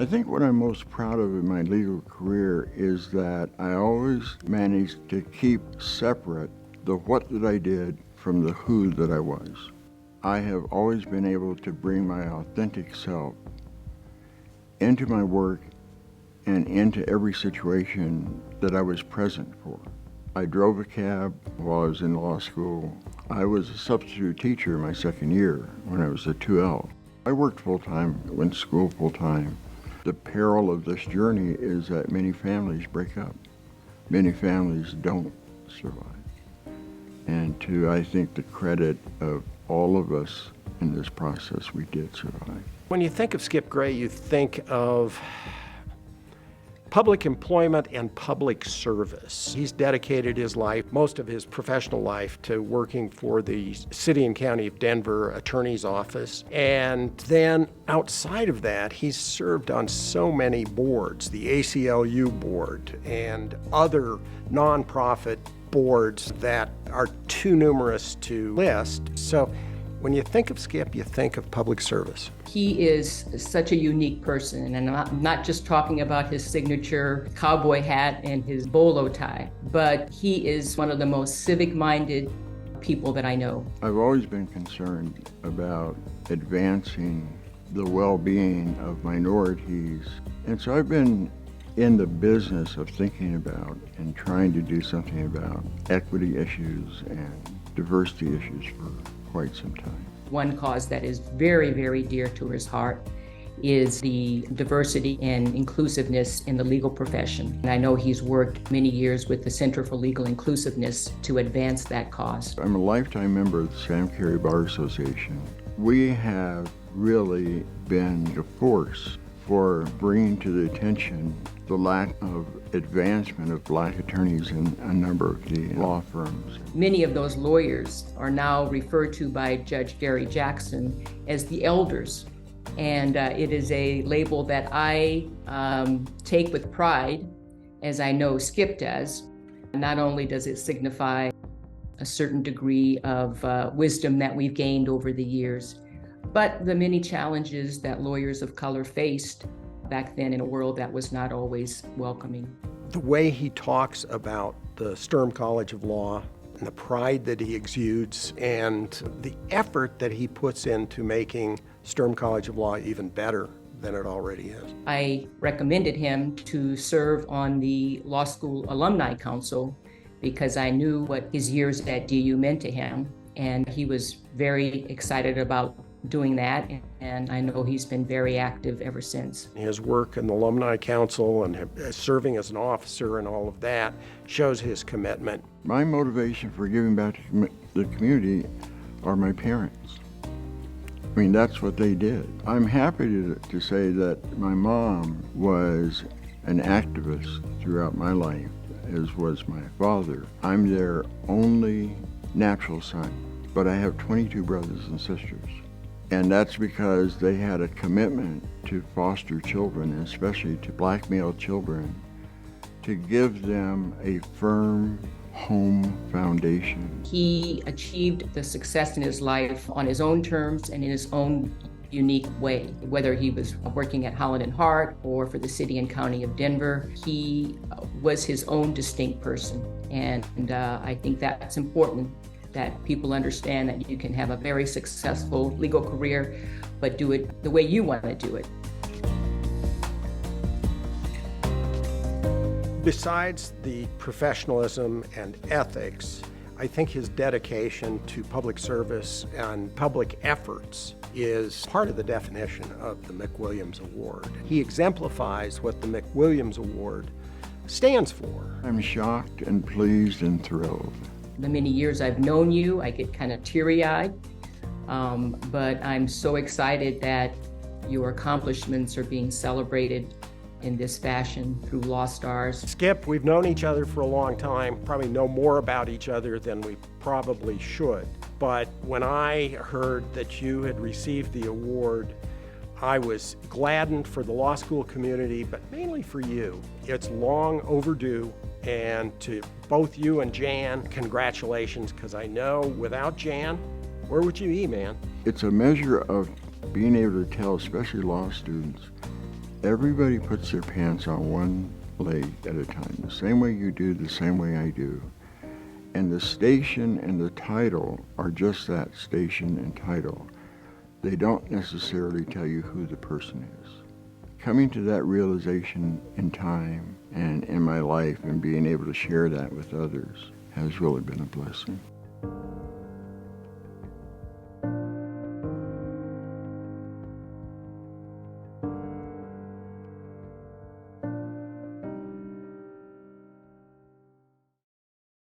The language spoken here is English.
I think what I'm most proud of in my legal career is that I always managed to keep separate the what that I did from the who that I was. I have always been able to bring my authentic self into my work and into every situation that I was present for. I drove a cab while I was in law school. I was a substitute teacher my second year when I was a 2L. I worked full-time, went to school full-time. The peril of this journey is that many families break up. Many families don't survive. And to, I think, the credit of all of us in this process, we did survive. When you think of Skip Gray, you think of public employment and public service. He's dedicated his life, most of his professional life, to working for the City and County of Denver Attorney's Office. And then outside of that, he's served on so many boards, the ACLU board and other nonprofit boards that are too numerous to list. So when you think of Skip, you think of public service. He is such a unique person, and I'm not just talking about his signature cowboy hat and his bolo tie, but he is one of the most civic-minded people that I know. I've always been concerned about advancing the well-being of minorities, and so I've been in the business of thinking about and trying to do something about equity issues and diversity issues for quite some time. One cause that is very, very dear to his heart is the diversity and inclusiveness in the legal profession. And I know he's worked many years with the Center for Legal Inclusiveness to advance that cause. I'm a lifetime member of the Sam Cary Bar Association. We have really been a force for bringing to the attention the lack of advancement of black attorneys in a number of the law firms. Many of those lawyers are now referred to by Judge Gary Jackson as the elders. And it is a label that I take with pride, as I know Skip does. Not only does it signify a certain degree of wisdom that we've gained over the years, but the many challenges that lawyers of color faced back then in a world that was not always welcoming. The way he talks about the Sturm College of Law and the pride that he exudes and the effort that he puts into making Sturm College of Law even better than it already is. I recommended him to serve on the Law School Alumni Council because I knew what his years at DU meant to him, and he was very excited about doing that, and I know he's been very active ever since. His work in the Alumni Council and serving as an officer and all of that shows his commitment. My motivation for giving back to the community are my parents. I mean, that's what they did. I'm happy to say that my mom was an activist throughout my life, as was my father. I'm their only natural son, but I have 22 brothers and sisters. And that's because they had a commitment to foster children, and especially to black male children, to give them a firm home foundation. He achieved the success in his life on his own terms and in his own unique way. Whether he was working at Holland and Hart or for the City and County of Denver, he was his own distinct person. And I think that's important, that people understand that you can have a very successful legal career, but do it the way you want to do it. Besides the professionalism and ethics, I think his dedication to public service and public efforts is part of the definition of the McWilliams Award. He exemplifies what the McWilliams Award stands for. I'm shocked and pleased and thrilled. The many years I've known you, I get kind of teary-eyed, but I'm so excited that your accomplishments are being celebrated in this fashion through Law Stars. Skip, we've known each other for a long time, probably know more about each other than we probably should. But when I heard that you had received the award, I was gladdened for the law school community, but mainly for you. It's long overdue, and to both you and Jan, congratulations, because I know without Jan, where would you be, man? It's a measure of being able to tell, especially law students, Everybody puts their pants on one leg at a time, the same way you do, the same way I do. And the station and the title are just that, station and title. They don't necessarily tell you who the person is. Coming to that realization in time and in my life and being able to share that with others has really been a blessing.